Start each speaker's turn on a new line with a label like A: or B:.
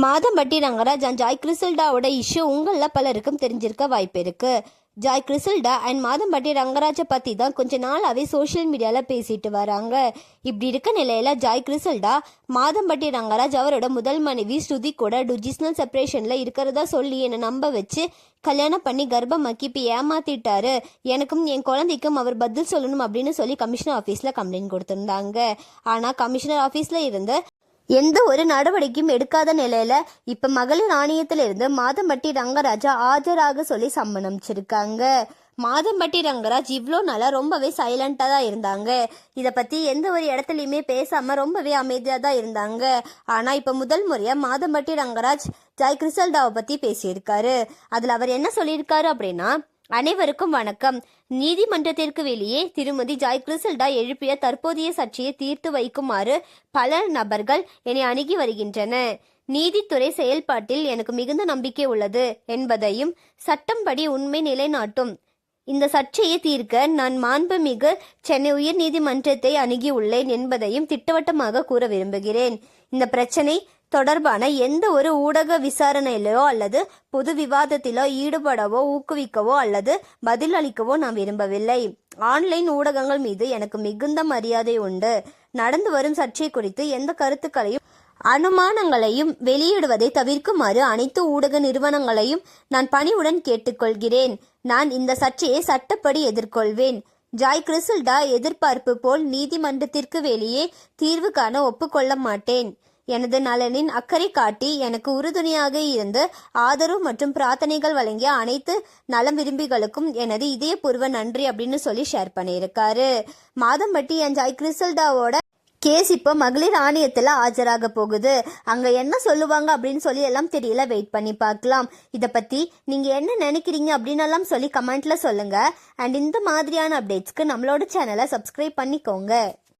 A: Madhampatti Rangaraj and Joy கிறிசல்டாவோட issue உங்களில் பலருக்கும் தெரிஞ்சிருக்க வாய்ப்பு இருக்கு. ஜாய் கிறிசல்டா அண்ட் மாதம்பட்டி ரங்கராஜை பற்றி தான் கொஞ்ச நாளாகவே சோஷியல் மீடியாவில் பேசிட்டு வராங்க. இப்படி இருக்க நிலையில் ஜாய் கிறிசல்டா மாதம்பட்டி ரங்கராஜ் அவரோட முதல் மனைவி ஸ்ருதி கூட டிஜிஸ்னல் செப்பரேஷனில் இருக்கிறதா சொல்லி என்னை நம்ப வச்சு கல்யாணம் பண்ணி கர்ப்பமாக்கி இப்போ ஏமாத்திட்டாரு, எனக்கும் என் குழந்தைக்கும் அவர் பதில் சொல்லணும் அப்படின்னு சொல்லி கமிஷனர் ஆஃபீஸில் கம்ப்ளைண்ட் கொடுத்துருந்தாங்க. ஆனால் கமிஷனர் ஆஃபீஸில் இருந்து எந்த ஒரு நடவடிக்கையும் எடுக்காத நிலையில இப்ப மகளிர் ஆணையத்திலிருந்து மாதம்பட்டி ரங்கராஜா ஆஜராக சொல்லி சம்மன் அமைச்சிருக்காங்க. மாதம்பட்டி ரங்கராஜ் இவ்வளோ நாளா ரொம்பவே சைலண்டா தான் இருந்தாங்க. இதை பத்தி எந்த ஒரு இடத்துலையுமே பேசாம ரொம்பவே அமைதியா தான் இருந்தாங்க. ஆனா இப்ப முதல் முறையா மாதம்பட்டி ரங்கராஜ் ஜாய் கிறிசல்டாவை பத்தி பேசியிருக்காரு. அதுல அவர் என்ன சொல்லியிருக்காரு அப்படின்னா, அனைவருக்கும் வணக்கம். நீதிமன்றத்திற்கு வெளியே திருமதி ஜாய் கிறிசல்டா எழுப்பிய தற்போதைய சர்ச்சையை தீர்த்து வைக்குமாறு பல நபர்கள் என்னை அணுகி வருகின்றன. நீதித்துறை செயல்பாட்டில் எனக்கு மிகுந்த நம்பிக்கை உள்ளது என்பதையும் சட்டம்படி உண்மை நிலைநாட்டும் இந்த சர்ச்சையை தீர்க்க நான் மாண்புமிகு சென்னை உயர் நீதிமன்றத்தை அணுகியுள்ளேன் என்பதையும் திட்டவட்டமாக கூற விரும்புகிறேன். இந்த பிரச்சனை தொடர்பான எந்த ஒரு ஊடக விசாரணையிலோ அல்லது பொது விவாதத்திலோ ஈடுபடவோ ஊக்குவிக்கவோ அல்லது பதிலளிக்கவோ நான் விரும்பவில்லை. ஆன்லைன் ஊடகங்கள் மீது எனக்கு மிகுந்த மரியாதை உண்டு. நடந்து வரும் சர்ச்சை குறித்து எந்த கருத்துக்களையும் அனுமானங்களையும் வெளியிடுவதை தவிர்க்குமாறு அனைத்து ஊடக நிறுவனங்களையும் நான் பணிவுடன் கேட்டுக்கொள்கிறேன். நான் இந்த சர்ச்சையை சட்டப்படி எதிர்கொள்வேன். ஜாய் கிறிசல்டா எதிர்பார்ப்பு போல் நீதிமன்றத்திற்கு வெளியே தீர்வு காண ஒப்புக்கொள்ள மாட்டேன். எனது நலனின் அக்கறை காட்டி எனக்கு உறுதுணையாக இருந்து ஆதரவு மற்றும் பிரார்த்தனைகள் வழங்கிய அனைத்து நலம் விரும்பிகளுக்கும் எனது இதயபூர்வ நன்றி அப்படின்னு சொல்லி ஷேர் பண்ணியிருக்காரு. மாதம்பட்டி அண்ட் ஜாய் கிறிசல்டாவோட கேஸ் இப்போ மகளிர் ஆணையத்தில் ஆஜராக போகுது. அங்கே என்ன சொல்லுவாங்க அப்படின்னு சொல்லி எல்லாம் தெரியல, வெயிட் பண்ணி பார்க்கலாம். இதை பற்றி நீங்கள் என்ன நினைக்கிறீங்க அப்படின்னு எல்லாம் சொல்லி கமெண்ட்ல சொல்லுங்க. அண்ட் இந்த மாதிரியான அப்டேட்ஸ்க்கு நம்மளோட சேனலை சப்ஸ்கிரைப் பண்ணிக்கோங்க.